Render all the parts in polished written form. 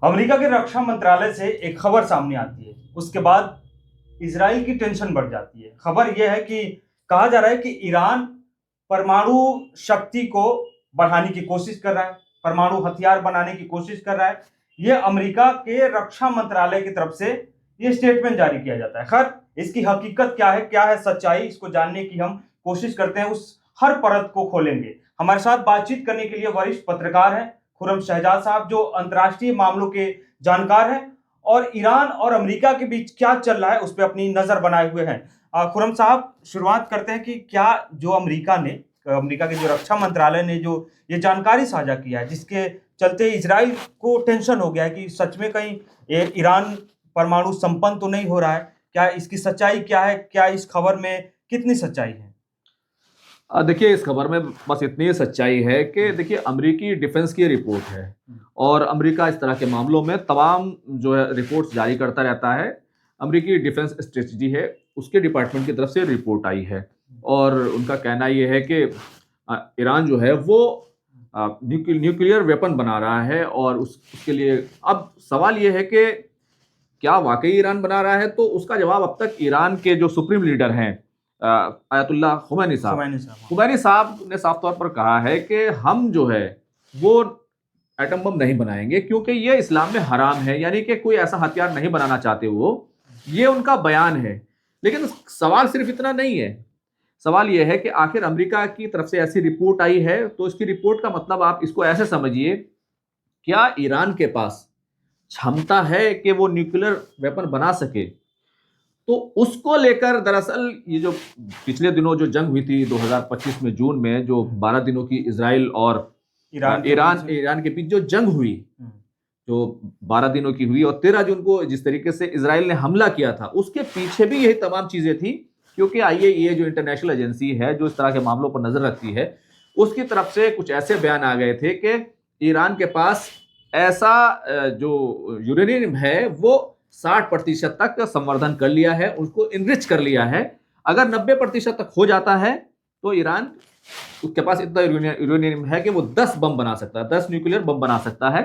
America के रक्षा मंत्रालय से एक खबर सामने आती है, उसके बाद इजराइल की टेंशन बढ़ जाती है। खबर यह है कि कहा जा रहा है कि ईरान परमाणु शक्ति को बढ़ाने की कोशिश कर रहा है, परमाणु हथियार बनाने की कोशिश कर रहा है। ये अमेरिका के रक्षा मंत्रालय की तरफ से ये स्टेटमेंट जारी किया जाता है। खैर, इसकी हकीकत क्या है सच्चाई, इसको जानने की हम कोशिश करते हैं, उस हर परत को खोलेंगे। हमारे साथ बातचीत करने के लिए वरिष्ठ पत्रकार हैं खुर्रम शहजाद साहब, जो अंतर्राष्ट्रीय मामलों के जानकार हैं और ईरान और अमेरिका के बीच क्या चल रहा है उस पर अपनी नजर बनाए हुए हैं। खुर्रम साहब, शुरुआत करते हैं कि क्या जो अमेरिका के जो रक्षा मंत्रालय ने जो ये जानकारी साझा किया है, जिसके चलते इजराइल को टेंशन हो गया है कि सच में कहीं ईरान परमाणु संपन्न तो नहीं हो रहा है, क्या इसकी सच्चाई क्या है, क्या इस खबर में कितनी सच्चाई है? देखिए, इस खबर में बस इतनी सच्चाई है कि देखिए, अमेरिकी डिफेंस की रिपोर्ट है और अमेरिका इस तरह के मामलों में तमाम जो है रिपोर्ट्स जारी करता रहता है। अमेरिकी डिफेंस स्ट्रेटजी है, उसके डिपार्टमेंट की तरफ से रिपोर्ट आई है और उनका कहना ये है कि ईरान जो है वो न्यूक्लियर वेपन बना रहा है और उसके लिए अब सवाल ये है कि क्या वाकई ईरान बना रहा है। तो उसका जवाब अब तक ईरान के जो सुप्रीम लीडर हैं आयतुल्लाह खुमैनी साहब ने साफ तौर पर कहा है कि हम जो है वो एटम बम नहीं बनाएंगे क्योंकि ये इस्लाम में हराम है, यानी कि कोई ऐसा हथियार नहीं बनाना चाहते वो, ये उनका बयान है। लेकिन सवाल सिर्फ इतना नहीं है, सवाल यह है कि आखिर अमेरिका की तरफ से ऐसी रिपोर्ट आई है तो इसकी रिपोर्ट का मतलब आप इसको ऐसे समझिए, क्या ईरान के पास क्षमता है कि वो न्यूक्लियर वेपन बना सके। तो उसको लेकर दरअसल ये जो पिछले दिनों जो जंग हुई थी 2025 में जून में, जो 12 दिनों की इजराइल और ईरान के बीच जो जंग हुई, जो 12 दिनों की हुई और 13 जून को जिस तरीके से इजराइल ने हमला किया था, उसके पीछे भी यही तमाम चीजें थी। क्योंकि आईएईए जो इंटरनेशनल एजेंसी है जो इस तरह के मामलों पर नजर रखती है, उसकी तरफ से कुछ ऐसे बयान आ गए थे कि ईरान के पास ऐसा जो यूरेनियम है वो 60% तक संवर्धन कर लिया है, उसको इनरिच कर लिया है। अगर 90% तक हो जाता है तो ईरान, उसके पास इतना यूरेनियम है कि वो 10 बम बना सकता है, 10 न्यूक्लियर बम बना सकता है।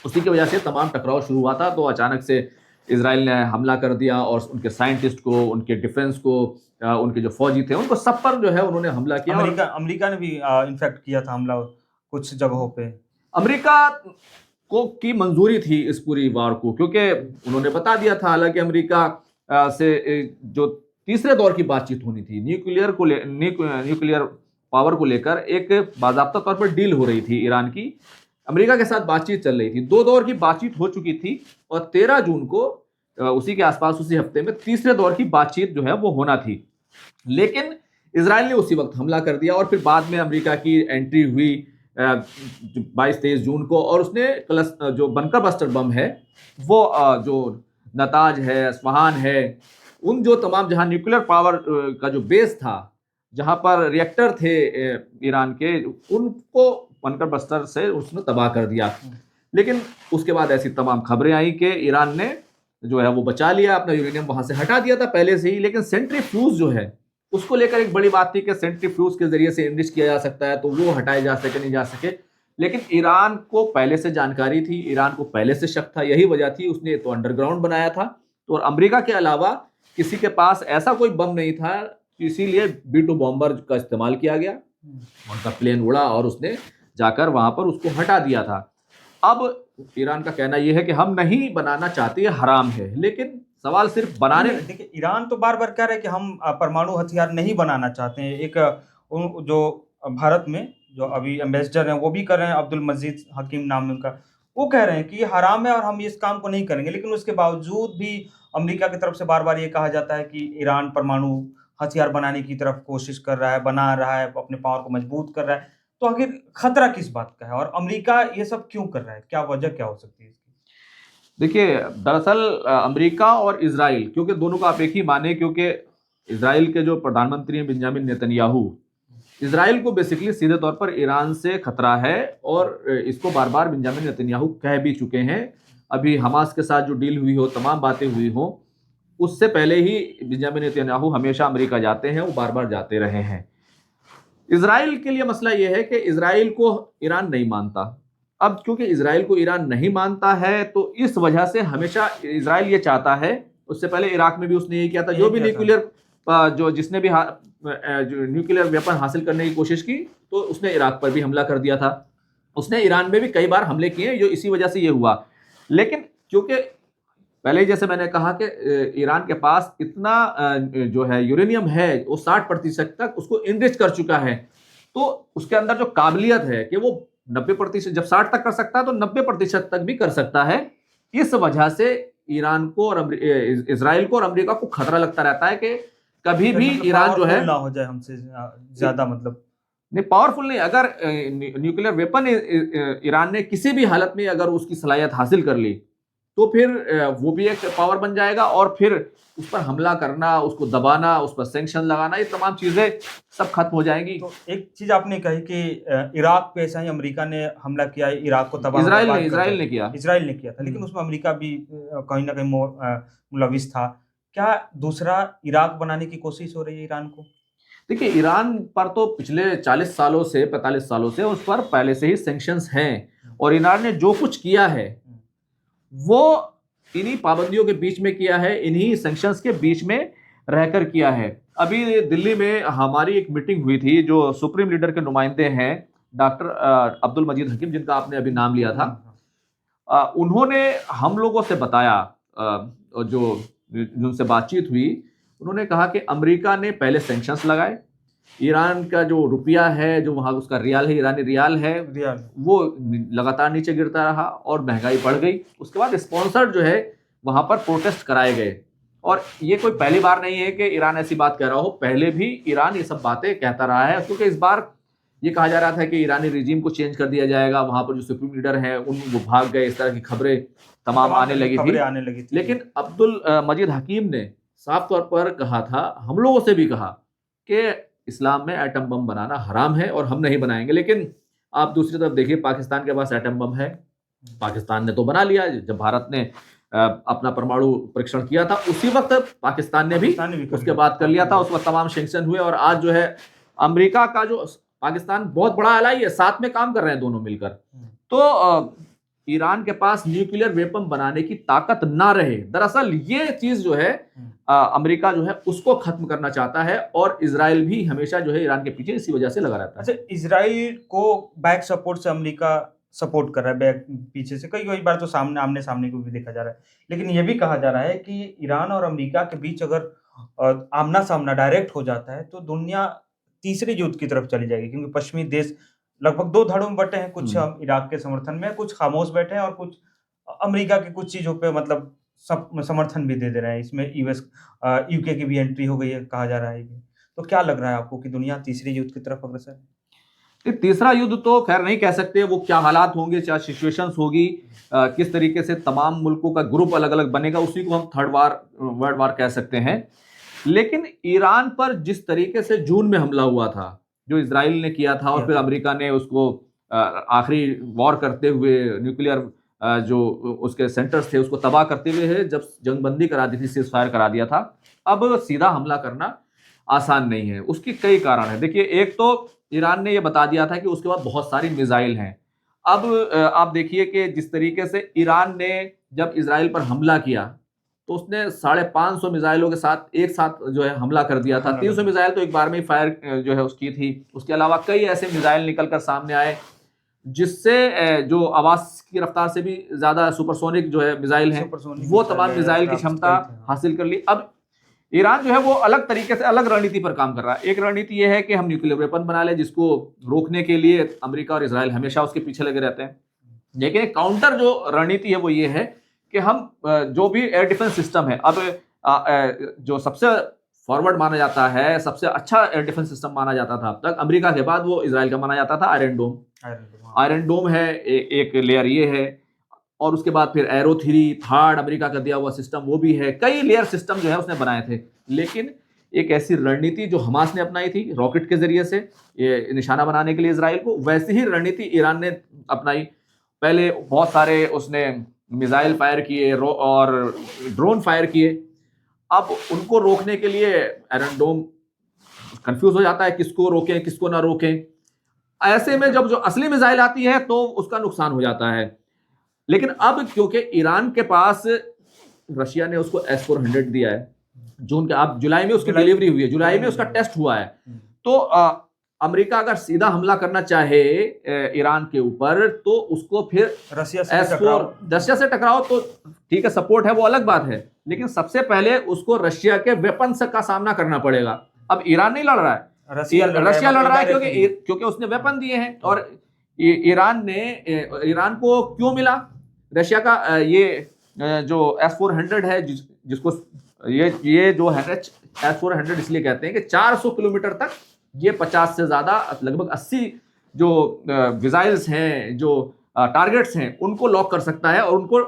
उसी की वजह से तमाम टकराव शुरू हुआ था। तो अचानक से इजराइल ने हमला कर दिया और उनके साइंटिस्ट को, उनके डिफेंस को, उनके जो फौजी थे उनको सब पर जो है उन्होंने हमला किया। अमेरिका ने भी इनफैक्ट किया था हमला कुछ जगहों पे। अमेरिका को की मंजूरी थी इस पूरी वार को, क्योंकि उन्होंने बता दिया था। हालांकि अमेरिका से जो तीसरे दौर की बातचीत होनी थी, न्यूक्लियर पावर को लेकर एक बाकायदा तौर पर डील हो रही थी ईरान की, अमेरिका के साथ बातचीत चल रही थी। 2 दौर की बातचीत हो चुकी थी और 13 जून को उसी के आसपास, उसी हफ्ते में तीसरे दौर की बातचीत जो है वो होना थी। लेकिन इजराइल ने उसी वक्त हमला कर दिया और फिर बाद में अमेरिका की एंट्री हुई 22-23 जून को, और उसने जो बंकर बस्टर बम है वो जो नताज है, अस्फहान है, उन जो तमाम जहां न्यूक्लियर पावर का जो बेस था, जहां पर रिएक्टर थे ईरान के, उनको बंकर बस्टर से उसने तबाह कर दिया। लेकिन उसके बाद ऐसी तमाम खबरें आई कि ईरान ने जो है वो बचा लिया, अपना यूरेनियम वहां से हटा दिया था पहले से ही। लेकिन सेंट्रीफ्यूज जो है उसको लेकर एक बड़ी बात थी कि सेंट्रीफ्यूज के जरिए से इनरिच किया जा सकता है, तो वो हटाए जा सके नहीं जा सके। लेकिन ईरान को पहले से जानकारी थी, ईरान को पहले से शक था, यही वजह थी, उसने तो अंडरग्राउंड बनाया था। तो और अमेरिका के अलावा किसी के पास ऐसा कोई बम नहीं था, इसीलिए B-2 बॉम्बर का इस्तेमाल किया गया। उनका प्लेन उड़ा और उसने जाकर वहां पर उसको हटा दिया था। अब ईरान का कहना यह है कि हम नहीं बनाना चाहते, हराम है। लेकिन सवाल सिर्फ बनाने, देखिए, ईरान तो बार बार कह रहे हैं कि हम परमाणु हथियार नहीं बनाना चाहते हैं। एक जो भारत में जो अभी एम्बेसडर हैं वो भी कर रहे हैं, अब्दुल मजीद हकीम नाम है उनका, वो कह रहे हैं कि ये हराम है और हम इस काम को नहीं करेंगे। लेकिन उसके बावजूद भी अमेरिका की तरफ से बार बार ये कहा जाता है कि ईरान परमाणु हथियार बनाने की तरफ कोशिश कर रहा है, बना रहा है, अपने पावर को मजबूत कर रहा है। तो आखिर खतरा किस बात का है और अमेरिका ये सब क्यों कर रहा है? क्या वजह क्या हो सकती है इसकी? देखिए, दरअसल अमेरिका और इजराइल, क्योंकि दोनों को आप एक ही माने, क्योंकि इजराइल के जो प्रधानमंत्री हैं बेंजामिन नेतन्याहू, इजराइल को बेसिकली सीधे तौर पर ईरान से खतरा है और इसको बार बार बेंजामिन नेतन्याहू कह भी चुके हैं। अभी हमास के साथ जो डील हुई हो, तमाम बातें हुई हो, उससे पहले ही बेंजामिन नेतन्याहू हमेशा अमेरिका जाते हैं, वो बार बार जाते रहे हैं। इजराइल के लिए मसला यह है कि इजराइल को ईरान नहीं मानता, अब क्योंकि इसराइल को ईरान नहीं मानता है, तो इस वजह से हमेशा इसराइल ये चाहता है, उससे पहले इराक में भी उसने यही किया था, जो भी न्यूक्लियर जो जिसने भी जो न्यूक्लियर वेपन हासिल करने की कोशिश की, तो उसने इराक पर भी हमला कर दिया था। उसने ईरान में भी कई बार हमले किए, जो इसी वजह से ये हुआ। लेकिन क्योंकि पहले ही जैसे मैंने कहा कि ईरान के पास इतना जो है यूरेनियम है, वो 60% तक उसको इनरिच कर चुका है, तो उसके अंदर जो काबिलियत है कि वो 90%, जब 60 तक कर सकता है तो 90% तक भी कर सकता है। इस वजह से ईरान को और इसराइल को और अमेरिका को खतरा लगता रहता है कि कभी भी ईरान जो है ना हो जाए हमसे ज्यादा, मतलब नहीं पावरफुल नहीं, अगर न्यूक्लियर वेपन ईरान ने किसी भी हालत में अगर उसकी सलाहियत हासिल कर ली, तो फिर वो भी एक पावर बन जाएगा, और फिर उस पर हमला करना, उसको दबाना, उस पर सैंक्शन लगाना, ये तमाम चीजें सब खत्म हो जाएंगी। तो एक चीज आपने कही कि इराक पे ऐसा ही अमेरिका ने हमला किया है, इराक को तबाह इसराइल बर्बाद कर ने दिया। किया। इसराइल ने किया था, लेकिन उसमें अमेरिका भी कहीं ना कहीं मुलविस था। क्या दूसरा इराक बनाने की कोशिश हो रही है ईरान को? देखिए, ईरान पर तो पिछले 40 सालों से 45 सालों से उस पर पहले से ही सैंक्शंस हैं, और ईरान ने जो कुछ किया है वो इन्हीं पाबंदियों के बीच में किया है, इन्हीं सैंक्शंस के बीच में रहकर किया है। अभी दिल्ली में हमारी एक मीटिंग हुई थी, जो सुप्रीम लीडर के नुमाइंदे हैं डॉक्टर अब्दुल मजीद हकीम, जिनका आपने अभी नाम लिया था, उन्होंने हम लोगों से बताया, जो जिनसे बातचीत हुई, उन्होंने कहा कि अमेरिका ने पहले सैंक्शंस लगाए, ईरान का जो रुपया है, जो वहाँ उसका रियाल है, ईरानी रियाल है, वो लगातार नीचे गिरता रहा और महंगाई बढ़ गई। उसके बाद स्पॉन्सर जो है वहाँ पर प्रोटेस्ट कराए गए, और ये कोई पहली बार नहीं है कि ईरान ऐसी बात कह रहा हो, पहले भी ईरान ये सब बातें कहता रहा है। क्योंकि इस बार ये कहा जा रहा था कि ईरानी रिजीम को चेंज कर दिया जाएगा, वहाँ पर जो सुप्रीम लीडर हैं वो भाग गए, इस तरह की खबरें तमाम आने लगी थी। लेकिन अब्दुल मजीद हकीम ने साफ तौर पर कहा था, हम लोगों से भी कहा, कि इस्लाम में एटम बम बनाना हराम है और हम नहीं बनाएंगे। लेकिन आप दूसरी तरफ देखिए, पाकिस्तान के पास एटम बम है, पाकिस्तान ने तो बना लिया। जब भारत ने अपना परमाणु परीक्षण किया था, उसी वक्त पाकिस्तान ने भी उसके बाद कर लिया था, उस वक्त तमाम सैंक्शन हुए। और आज जो है अमेरिका का जो पाकिस्तान बहुत बड़ा एलाई है, साथ में काम कर रहे हैं दोनों मिलकर। तो ईरान के पास न्यूक्लियर वेपन बनाने की ताकत ना रहे, दरअसल ये चीज जो है अमेरिका जो है उसको खत्म करना चाहता है, और इजराइल भी हमेशा जो है ईरान के पीछे इसी वजह से लगा रहता है। अच्छा, इजराइल को बैक सपोर्ट से अमेरिका सपोर्ट कर रहा है, बैक पीछे से कई बार तो सामने आमने सामने को भी देखा जा रहा है। लेकिन ये भी कहा जा रहा है कि ईरान और अमेरिका के बीच अगर आमना सामना डायरेक्ट हो जाता है, तो दुनिया तीसरे युद्ध की तरफ चली जाएगी, क्योंकि पश्चिमी देश लगभग दो धड़ों में बटे हैं, कुछ इराक के समर्थन में, कुछ खामोश बैठे हैं, और कुछ अमेरिका की कुछ चीजों पे मतलब समर्थन भी दे रहे हैं। इसमें यूएस यूके की भी एंट्री हो गई है, कहा जा रहा है। तो क्या लग रहा है आपको कि दुनिया तीसरे युद्ध की तरफ अग्रसर है? तीसरा युद्ध तो खैर नहीं कह सकते, वो क्या हालात होंगे, क्या सिचुएशंस होगी, किस तरीके से तमाम मुल्कों का ग्रुप अलग अलग बनेगा, उसी को हम वर्ल्ड वार कह सकते हैं। लेकिन ईरान पर जिस तरीके से जून में हमला हुआ था, जो इजराइल ने किया था, और फिर अमेरिका ने उसको आखिरी वॉर करते हुए न्यूक्लियर जो उसके सेंटर्स थे उसको तबाह करते हुए जब जंगबंदी करा दी थी, सीज फायर करा दिया था, अब सीधा हमला करना आसान नहीं है। उसके कई कारण है। देखिए, एक तो ईरान ने यह बता दिया था कि उसके पास बहुत सारी मिसाइल हैं। अब आप देखिए कि जिस तरीके से ईरान ने जब इजराइल पर हमला किया, तो उसने 550 मिसाइलों के साथ एक साथ जो है हमला कर दिया था। 300 मिसाइल तो एक बार में ही फायर जो है उसकी थी। उसके अलावा कई ऐसे मिसाइल निकलकर सामने आए जिससे जो आवाज की रफ्तार से भी ज्यादा सुपरसोनिक जो है मिसाइल है, वो तमाम मिसाइल की क्षमता हासिल कर ली। अब ईरान जो है वो अलग तरीके से अलग रणनीति पर काम कर रहा है। एक रणनीति ये है कि हम न्यूक्लियर वेपन बना ले, जिसको रोकने के लिए अमेरिका और इजराइल हमेशा उसके पीछे लगे रहते हैं। लेकिन एक काउंटर जो रणनीति है वो ये है कि हम जो भी एयर डिफेंस सिस्टम है, अब जो सबसे फॉरवर्ड माना जाता है, सबसे अच्छा एयर डिफेंस सिस्टम माना जाता था अब तक, अमेरिका के बाद वो इजराइल का माना जाता था आयरन डोम है, एक लेयर ये है, और उसके बाद फिर एरो 3 थर्ड अमेरिका का दिया हुआ सिस्टम वो भी है। कई लेयर सिस्टम जो है उसने बनाए थे। लेकिन एक ऐसी रणनीति जो हमास ने अपनाई थी रॉकेट के जरिए से ये निशाना बनाने के लिए इजराइल को, वैसी ही रणनीति ईरान ने अपनाई। पहले बहुत सारे उसने मिसाइल फायर किए और ड्रोन फायर किए। अब उनको रोकने के लिए आयरन डोम कंफ्यूज हो जाता है, किसको रोकें किसको ना रोकें। ऐसे में जब जो असली मिसाइल आती है तो उसका नुकसान हो जाता है। लेकिन अब क्योंकि ईरान के पास, रशिया ने उसको S-400 दिया है, जून के, आप जुलाई में उसकी डिलीवरी हुई है, जुलाई में उसका टेस्ट हुआ है। तो अमेरिका अगर सीधा हमला करना चाहे ईरान के ऊपर, तो उसको फिर रशिया से टकराओ तो ठीक है, सपोर्ट है वो अलग बात है, लेकिन सबसे पहले उसको रशिया के वेपन्स का सामना करना पड़ेगा। अब ईरान नहीं लड़ रहा है, रशिया लड़ रहा है क्योंकि उसने वेपन दिए हैं। और ईरान को क्यों मिला रशिया का ये जो S-400 है, जिसको ये जो है S-400 इसलिए कहते हैं कि 400 किलोमीटर तक ये 50 से ज्यादा, लगभग 80 जो मिसाइल्स हैं, जो टारगेट्स हैं, उनको लॉक कर सकता है और उनको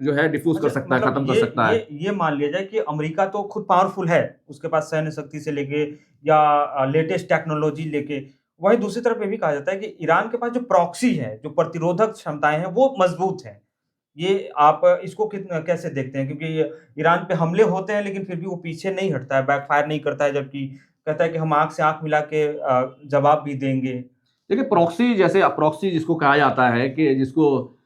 जो है डिफ्यूज कर सकता है, खत्म कर सकता है। ये मान लिया जाए कि अमेरिका तो खुद पावरफुल है, उसके पास सैन्य शक्ति से लेके या लेटेस्ट टेक्नोलॉजी लेके, वही दूसरी तरफ ये भी कहा जाता है कि ईरान के पास जो प्रॉक्सी है, जो प्रतिरोधक क्षमताएं हैं, वो मजबूत हैं। ये आप इसको कैसे देखते हैं? क्योंकि ईरान पे हमले होते हैं लेकिन फिर भी वो पीछे नहीं हटता है, बैकफायर नहीं करता है, जबकि कहता है कि हम आंख से आंख मिला के जवाब भी देंगे। देखिए, प्रॉक्सी जिसको कहा जाता है, कि जिसको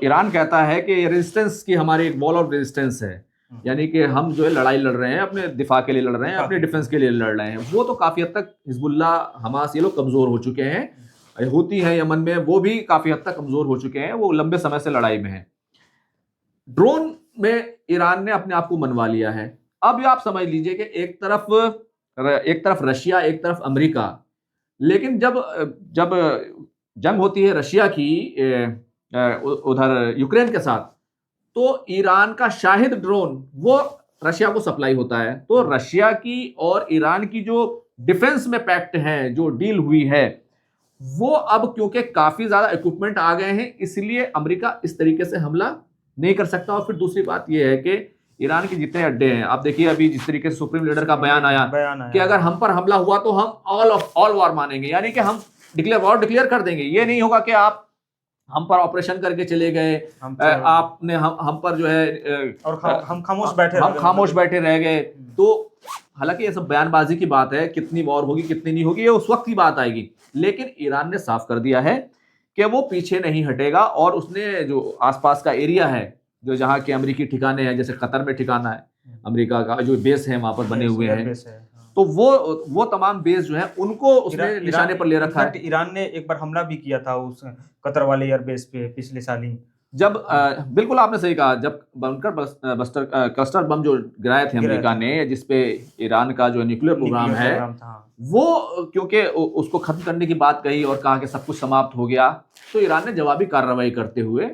ईरान कहता है कि रेजिस्टेंस की हमारी एक वॉल ऑफ रेजिस्टेंस है, यानी कि हम जो है लड़ाई लड़ रहे हैं, अपने दिफा के लिए लड़ रहे हैं, अपने डिफेंस के लिए लड़ रहे हैं। वो तो काफी हद तक हिजबुल्लाह, हमास, ये लोग कमजोर हो चुके हैं। हूती हैं यमन में, वो भी काफी हद तक कमजोर हो चुके हैं, वो लंबे समय से लड़ाई में है। ड्रोन में ईरान ने अपने आप को मनवा लिया है। अब आप समझ लीजिए कि एक तरफ रशिया, एक तरफ अमेरिका, लेकिन जब जब जंग होती है रशिया की उधर यूक्रेन के साथ, तो ईरान का शाहिद ड्रोन वो रशिया को सप्लाई होता है। तो रशिया की और ईरान की जो डिफेंस में पैक्ट है, जो डील हुई है, वो अब क्योंकि काफी ज्यादा इक्विपमेंट आ गए हैं, इसलिए अमेरिका इस तरीके से हमला नहीं कर सकता। और फिर दूसरी बात यह है कि ईरान के जितने अड्डे हैं, आप देखिए अभी जिस तरीके से सुप्रीम लीडर का बयान आया कि अगर हम पर हमला हुआ तो हम ऑल वॉर मानेंगे, यानी कि हम वॉर डिक्लेयर कर देंगे। ये नहीं होगा कि आप हम पर ऑपरेशन करके चले गए, आपने हम पर जो है और हम खामोश बैठे रह गए। तो हालांकि ये सब बयानबाजी की बात है, कितनी वॉर होगी कितनी नहीं होगी ये उस वक्त की बात आएगी। लेकिन ईरान ने साफ कर दिया है कि वो पीछे नहीं हटेगा, और उसने जो आसपास का एरिया है, जो जहाँ के अमेरिकी ठिकाने हैं, जैसे कतर में ठिकाना है अमेरिका का, जो बेस है वहां पर बने हुए हैं, तो वो तमाम बेस जो है उनको उसने निशाने पर ले रखा है। ईरान ने एक बार हमला भी किया था उस कतर वाले एयरबेस पे पिछले साल ही, जब बिल्कुल आपने सही कहा, जब क्लस्टर बम जो गिराए थे अमेरिका ने, जिसपे ईरान का जो न्यूक्लियर प्रोग्राम है, वो क्योंकि उसको खत्म करने की बात कही और कहा कि सब कुछ समाप्त हो गया, तो ईरान ने जवाबी कार्रवाई करते हुए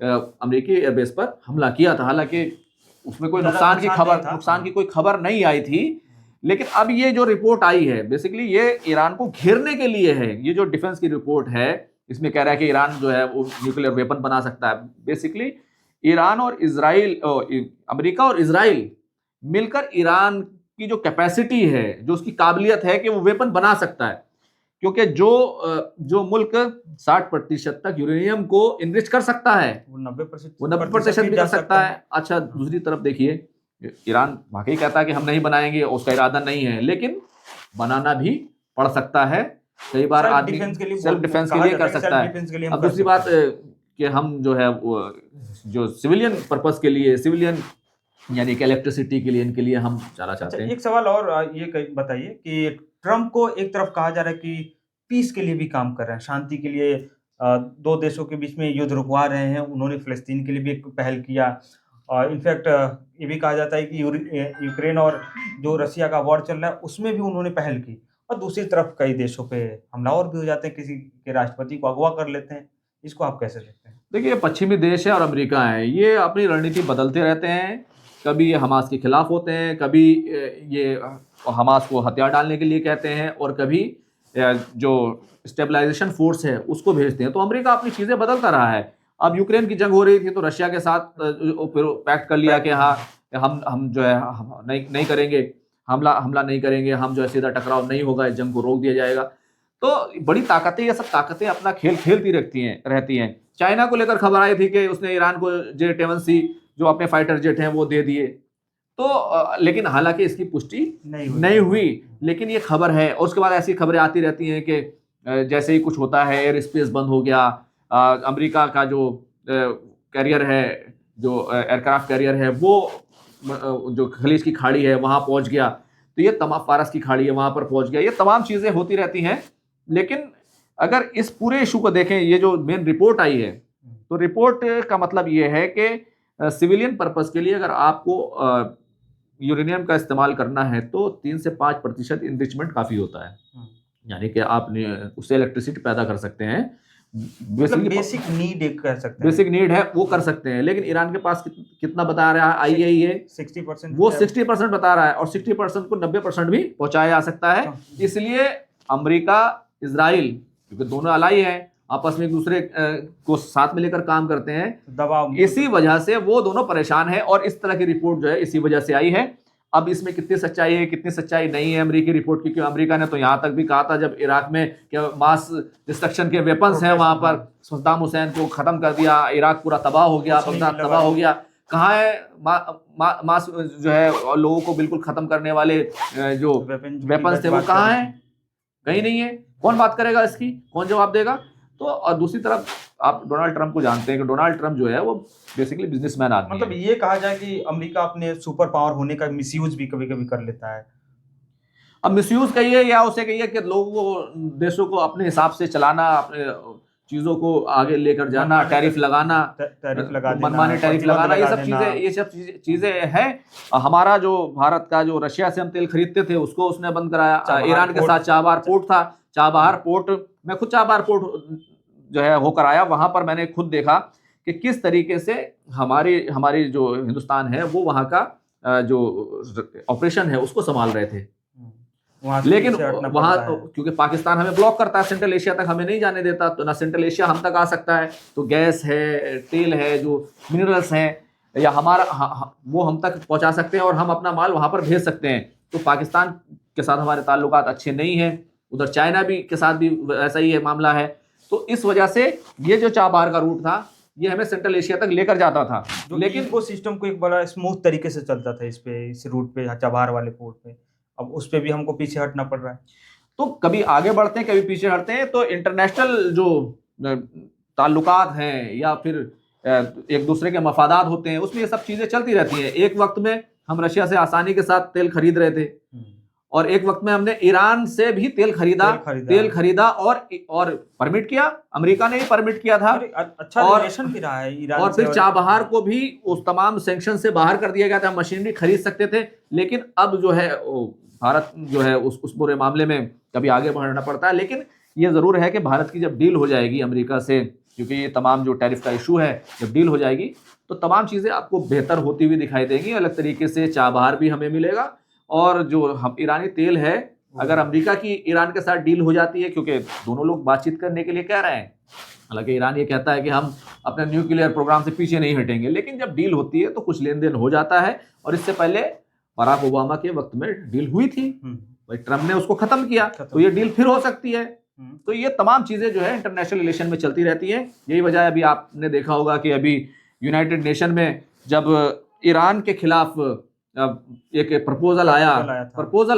अमेरिकी एयरबेस पर हमला किया था। हालांकि उसमें कोई नुकसान की कोई खबर नहीं आई थी। लेकिन अब ये जो रिपोर्ट आई है, बेसिकली ये ईरान को घेरने के लिए है। ये जो डिफेंस की रिपोर्ट है, इसमें कह रहा है कि ईरान जो है वो न्यूक्लियर वेपन बना सकता है। बेसिकली ईरान और इजराइल, अमेरिका और इजराइल मिलकर ईरान की जो कैपेसिटी है, जो उसकी काबिलियत है कि वो वेपन बना सकता है, क्योंकि जो मुल्क 60% तक यूरेनियम को इनरिच कर सकता है, वो 90% भी कर सकता है। अच्छा, दूसरी तरफ देखिए, ईरान वाकई कहता है कि हम नहीं बनाएंगे, उसका इरादा नहीं है, लेकिन बनाना भी पड़ सकता है। कई बार आदमी सेल्फ डिफेंस के लिए कर सकता है। अब दूसरी बात कि हम जो है जो सिविलियन पर्पस के लिए, सिविलियन यानी कि इलेक्ट्रिसिटी के लिए, इनके लिए हम जाना चाहते हैं। एक सवाल और ये बताइए कि ट्रम्प को एक तरफ कहा जा रहा है कि पीस के लिए भी काम कर रहे हैं, शांति के लिए, दो देशों के बीच में युद्ध रुकवा रहे हैं। उन्होंने फिलिस्तीन के लिए भी एक पहल किया, और इनफैक्ट ये भी कहा जाता है कि यूक्रेन और जो रशिया का वॉर चल रहा है उसमें भी उन्होंने पहल की। और दूसरी तरफ कई देशों पे हमलावर भी हो जाते हैं, किसी के राष्ट्रपति को अगवा कर लेते हैं। इसको आप कैसे देखते हैं? देखिए, पश्चिमी देश है और अमेरिका है, ये अपनी रणनीति बदलते रहते हैं। कभी ये हमास के खिलाफ होते हैं, कभी ये हमास को हथियार डालने के लिए कहते हैं, और कभी जो स्टेबलाइजेशन फोर्स है उसको भेजते हैं। तो अमेरिका अपनी चीज़ें बदलता रहा है। अब यूक्रेन की जंग हो रही थी तो रशिया के साथ फिर पैक्ट कर लिया कि हाँ, हम जो है नहीं करेंगे, हमला नहीं करेंगे, हम जो है सीधा टकराव नहीं होगा, इस जंग को रोक दिया जाएगा। तो बड़ी ताकतें, ये सब ताकतें अपना खेल खेलती रहती हैं। चाइना को लेकर खबर आई थी कि उसने ईरान को J-7C जो अपने फाइटर जेट हैं वो दे दिए। तो लेकिन हालांकि इसकी पुष्टि नहीं हुई, लेकिन ये खबर है। और उसके बाद ऐसी खबरें आती रहती हैं कि जैसे ही कुछ होता है, एयर स्पेस बंद हो गया, अमेरिका का जो कैरियर है, जो एयरक्राफ्ट कैरियर है, वो जो खलीज की खाड़ी है वहां पहुंच गया, तो ये तमाम फारस की खाड़ी है वहां पर पहुंच गया, ये तमाम चीजें होती रहती हैं। लेकिन अगर इस पूरे इशू को देखें, ये जो मेन रिपोर्ट आई है, तो रिपोर्ट का मतलब ये है कि सिविलियन पर्पस के लिए अगर आपको यूरेनियम का इस्तेमाल करना है तो 3 से 5% इनरिचमेंट काफी होता है, यानी कि आप उससे इलेक्ट्रिसिटी पैदा कर सकते हैं। मतलब बेसिक नीड एक कह सकते हैं, बेसिक नीड है वो कर सकते हैं। लेकिन ईरान के पास कितना बता रहा है IAEA? 60%। वो 60% बता रहा है, और 60% को 90% भी पहुंचाया जा सकता है। इसलिए अमेरिका, इजराइल, क्योंकि दोनों अलाई हैं, आपस में एक दूसरे को साथ में लेकर काम करते हैं, दबाव, इसी वजह से वो दोनों परेशान है। और इस तरह की रिपोर्ट जो है इसी वजह से आई है। अब इसमें कितनी सच्चाई है, कितनी सच्चाई नहीं है अमेरिकी रिपोर्ट की, क्योंकि अमेरिका ने तो यहां तक भी कहा था जब इराक में मास डिस्ट्रक्शन के वेपन्स हैं वहां पर, सद्दाम हुसैन को खत्म कर दिया, इराक पूरा तबाह हो गया, बगदाद तबाह हो गया। कहाँ है मास जो है लोगों को बिल्कुल खत्म करने वाले जो वेपन्स थे, वो कहाँ है? कहीं नहीं है। कौन बात करेगा इसकी, कौन जवाब देगा? तो और दूसरी तरफ आप डोनाल्ड ट्रंप को जानते हैं कि डोनाल्ड ट्रंप जो है वो बेसिकली बिजनेसमैन आदमी मतलब है। ये कहा जाए कि अमेरिका अपने सुपर पावर होने का मिसयूज भी कभी कभी कर लेता है। अब मिसयूज कहिए या उसे कहिए कि लोगों को, देशों को अपने हिसाब से चलाना, अपने चीजों को आगे लेकर जाना, टैरिफ लगाना, मनमाने टैरिफ लगाना, ये सब चीजें हैं। हमारा जो भारत का जो रशिया से हम तेल खरीदते थे उसको उसने बंद कराया। ईरान के साथ चाबहार पोर्ट था, चाबहार पोर्ट, मैं खुद चाबहार पोर्ट जो है होकर आया, वहां पर मैंने खुद देखा कि किस तरीके से हमारी जो हिंदुस्तान है वो वहां का जो ऑपरेशन है उसको संभाल रहे थे। लेकिन वहां क्योंकि पाकिस्तान हमें ब्लॉक करता है, सेंट्रल एशिया तक हमें नहीं जाने देता, तो ना सेंट्रल एशिया हम तक आ सकता है, तो गैस है, तेल है, जो मिनरल्स हैं या हमारा वो हम तक पहुंचा सकते हैं और हम अपना माल वहां पर भेज सकते हैं। तो पाकिस्तान के साथ हमारे ताल्लुकात अच्छे नहीं हैं, उधर चाइना भी के साथ भी ऐसा ही है मामला है। तो इस वजह से ये जो चाबहार का रूट था ये हमें सेंट्रल एशिया तक लेकर जाता था, लेकिन वो सिस्टम को एक बड़ा स्मूथ तरीके से चलता था इस रूट पे, चाबहार वाले पोर्ट पे। अब उस पे भी हमको पीछे हटना पड़ रहा है। तो कभी आगे बढ़ते हैं, कभी पीछे हटते हैं। तो इंटरनेशनल जो ताल्लुकात हैं या फिर एक दूसरे के मफादात होते हैं उसमें ये सब चीजें चलती रहती हैं। एक वक्त में हम रशिया से आसानी के साथ तेल खरीद रहे थे, और एक वक्त में हमने ईरान से भी तेल खरीदा और परमिट किया, अमेरिका ने ही परमिट किया था। अच्छा रिलेशन भी रहा है ईरान और फिर चाबहार को भी उस तमाम सैंक्शन से बाहर कर दिया गया था, मशीनरी खरीद सकते थे। लेकिन अब जो है भारत जो है उस पूरे मामले में कभी आगे बढ़ना पड़ता है। लेकिन ये जरूर है कि भारत की जब डील हो जाएगी अमेरिका से, क्योंकि ये तमाम जो टैरिफ का इशू है, जब डील हो जाएगी तो तमाम चीजें आपको बेहतर होती हुई दिखाई देंगी। अलग तरीके से चाबहार भी हमें मिलेगा, और जो हम ईरानी तेल है, अगर अमेरिका की ईरान के साथ डील हो जाती है, क्योंकि दोनों लोग बातचीत करने के लिए कह रहे हैं, हालांकि ईरान ये कहता है कि हम अपने न्यूक्लियर प्रोग्राम से पीछे नहीं हटेंगे, लेकिन जब डील होती है तो कुछ लेन देन हो जाता है। और इससे पहले बराक ओबामा के वक्त में डील हुई थी, भाई ट्रम्प ने उसको खत्म किया, तो ये डील फिर हो सकती है। तो ये तमाम चीजें जो है इंटरनेशनल रिलेशन में चलती रहती हैं। यही वजह है, अभी आपने देखा होगा कि अभी यूनाइटेड नेशन में जब ईरान के खिलाफ एक प्रपोजल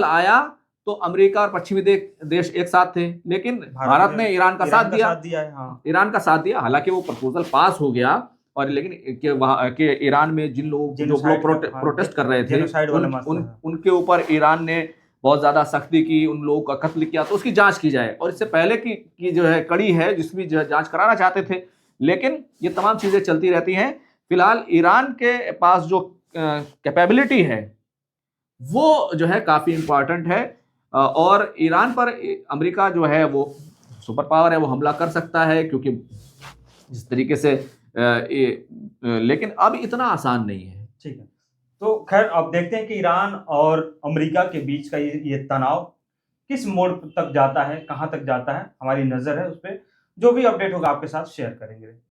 आया तो अमेरिका और पश्चिमी देश एक साथ थे, लेकिन भारत ने ईरान का साथ दिया, ईरान का साथ दिया। हालांकि वो प्रपोजल पास हो गया, और लेकिन वहां के ईरान में जिन लोग प्रोटेस्ट कर रहे थे उनके ऊपर ईरान ने बहुत ज्यादा सख्ती की, उन लोगों का कत्ल किया। तो उसकी जांच की जाए, और इससे पहले की जो है कड़ी है जिसकी जांच कराना चाहते थे। लेकिन ये तमाम चीजें चलती रहती हैं। फिलहाल ईरान के पास जो कैपेबिलिटी है वो जो है काफी इंपॉर्टेंट है, और ईरान पर अमेरिका जो है वो सुपर पावर है, वो हमला कर सकता है, क्योंकि जिस तरीके से लेकिन अब इतना आसान नहीं है। ठीक है, तो खैर अब देखते हैं कि ईरान और अमेरिका के बीच का ये तनाव किस मोड़ तक जाता है, कहां तक जाता है। हमारी नजर है उस पर। जो भी अपडेट होगा आपके साथ शेयर करेंगे।